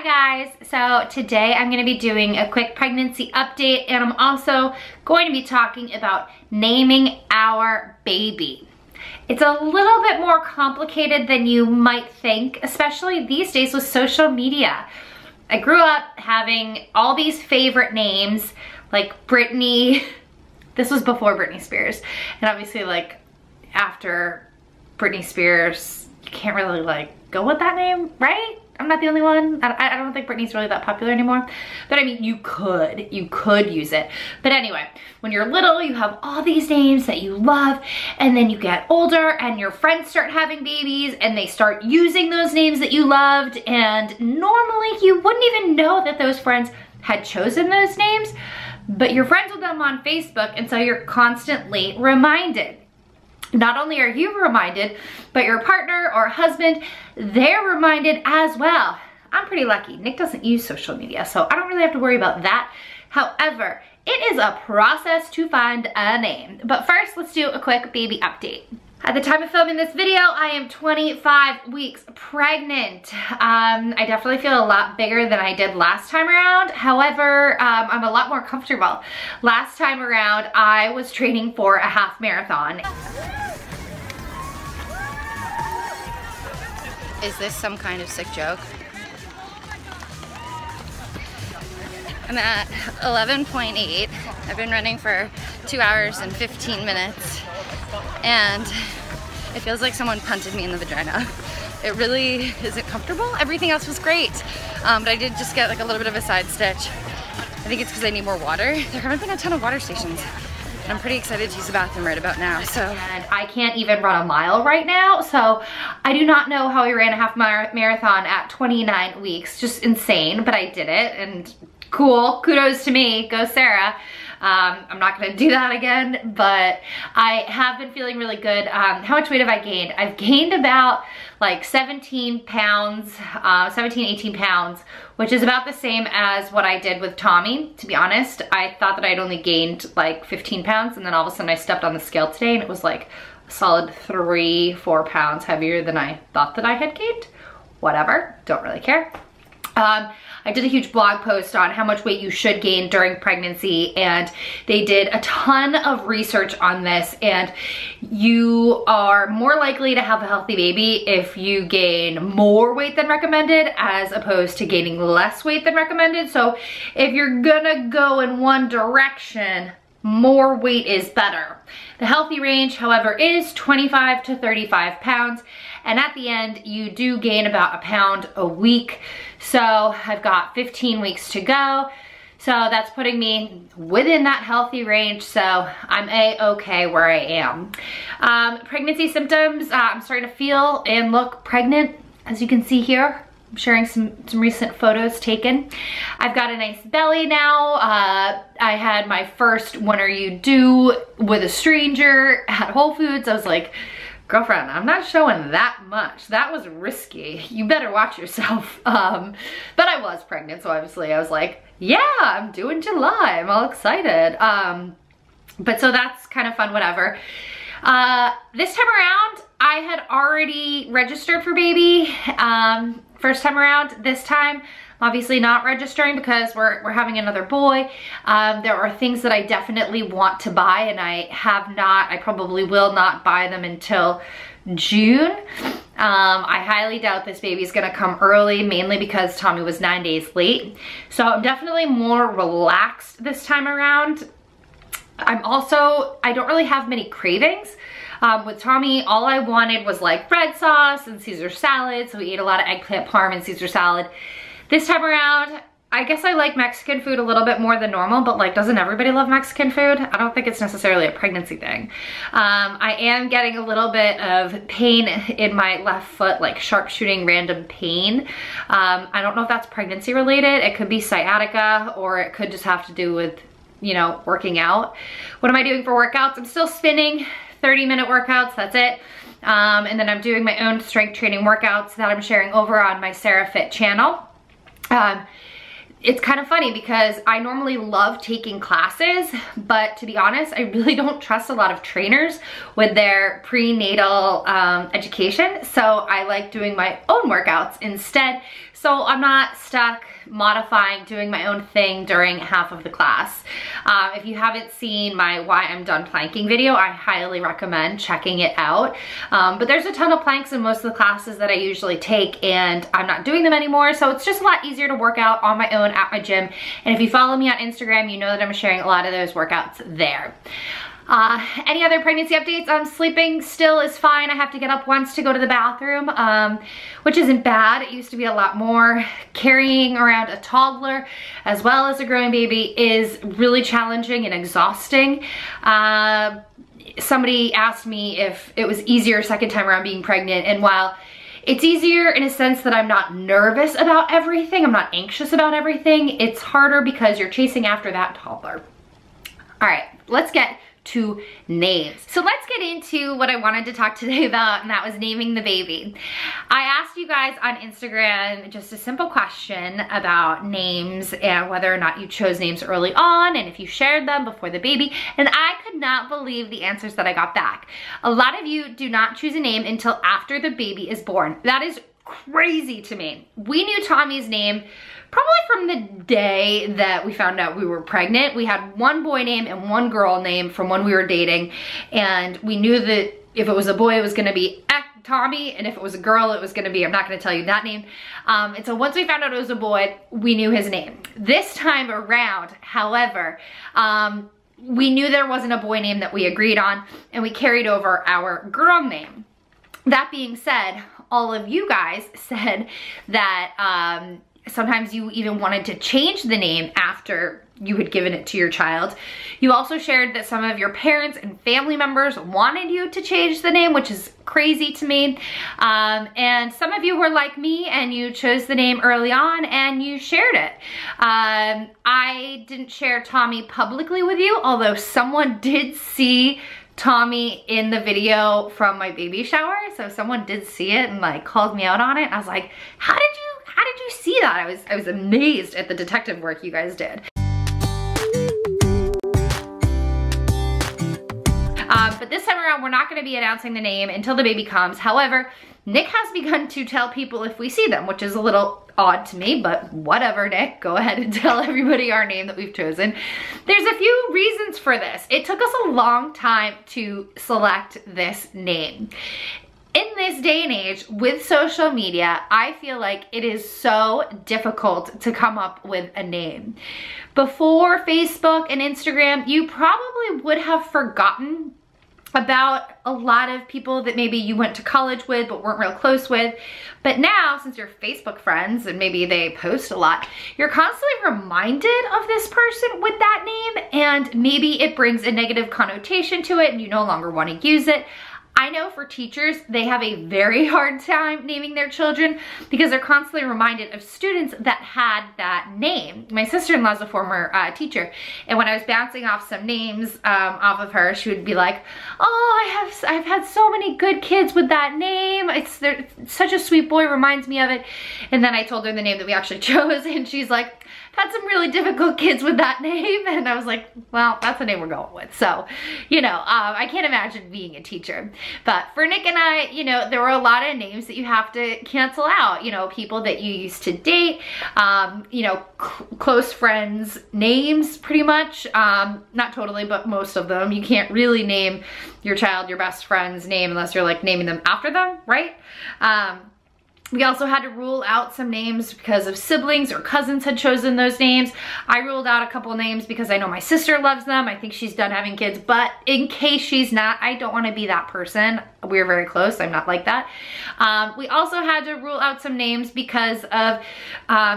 Hi guys, so today I'm going to be doing a quick pregnancy update, and I'm also going to be talking about naming our baby. It's a little bit more complicated than you might think, especially these days with social media. I grew up having all these favorite names like Britney. This was before Britney Spears, and obviously like after Britney Spears, you can't really like go with that name, right? I'm not the only one. I don't think Britney's really that popular anymore. But I mean, you could use it. But anyway, when you're little, you have all these names that you love, and then you get older and your friends start having babies and they start using those names that you loved, and normally you wouldn't even know that those friends had chosen those names, but you're friends with them on Facebook, and so you're constantly reminded. Not only are you reminded, but your partner or husband, they're reminded as well. I'm pretty lucky. Nick doesn't use social media, so I don't really have to worry about that. However, it is a process to find a name. But first, let's do a quick baby update. At the time of filming this video, I am 25 weeks pregnant. I definitely feel a lot bigger than I did last time around. However, I'm a lot more comfortable. Last time around, I was training for a half marathon. Is this some kind of sick joke? I'm at 11.8. I've been running for 2 hours and 15 minutes. And it feels like someone punted me in the vagina. It really isn't comfortable. Everything else was great. But I did just get like a little bit of a side stitch. I think it's because I need more water. There haven't been a ton of water stations. And I'm pretty excited to use the bathroom right about now, so. And I can't even run a mile right now, so I do not know how I ran a half marathon at 29 weeks. Just insane, but I did it, and cool, kudos to me, go Sarah. I'm not gonna do that again, but I have been feeling really good. How much weight have I gained? I've gained about like 17 pounds, 17, 18 pounds, which is about the same as what I did with Tommy, to be honest. I thought that I'd only gained like 15 pounds, and then all of a sudden I stepped on the scale today and it was like a solid 3-4 pounds heavier than I thought that I had gained. Whatever, don't really care. I did a huge blog post on how much weight you should gain during pregnancy, and they did a ton of research on this, and you are more likely to have a healthy baby if you gain more weight than recommended as opposed to gaining less weight than recommended. So if you're gonna go in one direction, more weight is better. The healthy range, however, is 25 to 35 pounds. And at the end, you do gain about 1 pound a week. So I've got 15 weeks to go. So that's putting me within that healthy range. So I'm a-okay where I am. Pregnancy symptoms, I'm starting to feel and look pregnant, as you can see here. I'm sharing some recent photos taken. I've got a nice belly now. I had my first "When Are You Due" with a stranger at Whole Foods. I was like, girlfriend, I'm not showing that much. That was risky. You better watch yourself. But I was pregnant, so obviously I was like, yeah, I'm due in July. I'm all excited. But so that's kind of fun, whatever. This time around, I had already registered for baby. First time around. This time, I'm obviously not registering because we're having another boy. There are things that I definitely want to buy, and I have not. I probably will not buy them until June. I highly doubt this baby is gonna come early, mainly because Tommy was 9 days late. So I'm definitely more relaxed this time around. I don't really have many cravings. With Tommy, all I wanted was like red sauce and Caesar salad, so we ate a lot of eggplant parm and Caesar salad. This time around, I guess I like Mexican food a little bit more than normal, but like, doesn't everybody love Mexican food? I don't think it's necessarily a pregnancy thing. I am getting a little bit of pain in my left foot, like sharpshooting random pain. I don't know if that's pregnancy related. It could be sciatica, or it could just have to do with, you know, working out. What am I doing for workouts? I'm still spinning. 30-minute workouts, that's it. And then I'm doing my own strength training workouts that I'm sharing over on my Sarah Fit channel. It's kind of funny because I normally love taking classes, but to be honest, I really don't trust a lot of trainers with their prenatal education. So I like doing my own workouts instead. so I'm not stuck modifying, doing my own thing during half of the class. If you haven't seen my Why I'm Done Planking video, I highly recommend checking it out. But there's a ton of planks in most of the classes that I usually take, and I'm not doing them anymore, so it's just a lot easier to work out on my own at my gym. And if you follow me on Instagram, you know that I'm sharing a lot of those workouts there. Any other pregnancy updates? Sleeping still is fine. I have to get up once to go to the bathroom, which isn't bad. It used to be a lot more. Carrying around a toddler as well as a growing baby is really challenging and exhausting. Somebody asked me if it was easier second time around being pregnant, and while it's easier in a sense that I'm not nervous about everything, I'm not anxious about everything, it's harder because you're chasing after that toddler. All right, let's get to names. So let's get into what I wanted to talk today about, and that was naming the baby. I asked you guys on Instagram just a simple question about names and whether or not you chose names early on and if you shared them before the baby, and I could not believe the answers that I got back. A lot of you do not choose a name until after the baby is born. That is crazy to me. We knew Tommy's name probably from the day that we found out we were pregnant. We had one boy name and one girl name from when we were dating, and we knew that if it was a boy, it was gonna be Tommy, and if it was a girl, it was gonna be, I'm not gonna tell you that name. And so once we found out it was a boy, we knew his name. This time around, however, we knew there wasn't a boy name that we agreed on, and we carried over our girl name. That being said, all of you guys said that sometimes you even wanted to change the name after you had given it to your child. You also shared that some of your parents and family members wanted you to change the name, which is crazy to me. And some of you were like me and you chose the name early on and you shared it. I didn't share Tommy publicly with you, although someone did see Tommy in the video from my baby shower. So someone did see it and like called me out on it. I was like, how did you see that? I was amazed at the detective work you guys did. But this time around, we're not gonna be announcing the name until the baby comes. However, Nick has begun to tell people if we see them, which is a little odd to me, but whatever, Nick, go ahead and tell everybody our name that we've chosen. There's a few reasons for this. It took us a long time to select this name. In this day and age, with social media, I feel like it is so difficult to come up with a name. Before Facebook and Instagram, you probably would have forgotten about a lot of people that maybe you went to college with but weren't real close with. But now, since you're Facebook friends and maybe they post a lot, you're constantly reminded of this person with that name, and maybe it brings a negative connotation to it and you no longer want to use it. I know for teachers, they have a very hard time naming their children because they're constantly reminded of students that had that name. My sister-in-law's a former teacher, and when I was bouncing off some names off of her, she would be like, oh, I've had so many good kids with that name. It's such a sweet boy, reminds me of it. And then I told her the name that we actually chose, and she's like, had some really difficult kids with that name. And I was like, well, that's the name we're going with. So, you know, I can't imagine being a teacher. But for Nick and I, you know, there were a lot of names that you have to cancel out. You know, people that you used to date, you know, close friends' names pretty much. Not totally, but most of them. You can't really name your child your best friend's name unless you're like naming them after them, right? We also had to rule out some names because of siblings or cousins had chosen those names. I ruled out a couple names because I know my sister loves them. I think she's done having kids, but in case she's not, I don't want to be that person. We're very close. I'm not like that. We also had to rule out some names because of,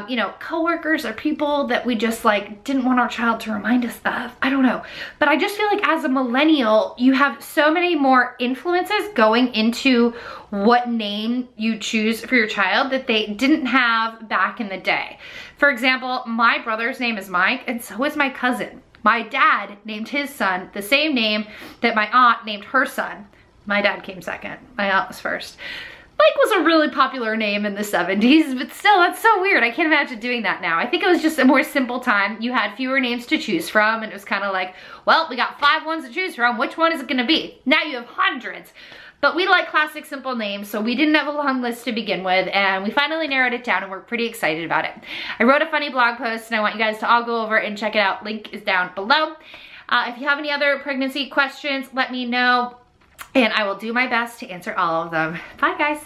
you know, coworkers or people that we just like didn't want our child to remind us of. I don't know. But I just feel like as a millennial, you have so many more influences going into what name you choose for your child that they didn't have back in the day. For example, my brother's name is Mike, and so is my cousin. My dad named his son the same name that my aunt named her son. My dad came second, my aunt was first. Mike was a really popular name in the 70s, but still, that's so weird. I can't imagine doing that now. I think it was just a more simple time. You had fewer names to choose from, and it was kind of like, well, we got 5 ones to choose from. Which one is it gonna be? Now you have hundreds. But we like classic simple names, so we didn't have a long list to begin with, and we finally narrowed it down and we're pretty excited about it. I wrote a funny blog post and I want you guys to all go over and check it out. Link is down below. If you have any other pregnancy questions, let me know and I will do my best to answer all of them. Bye guys.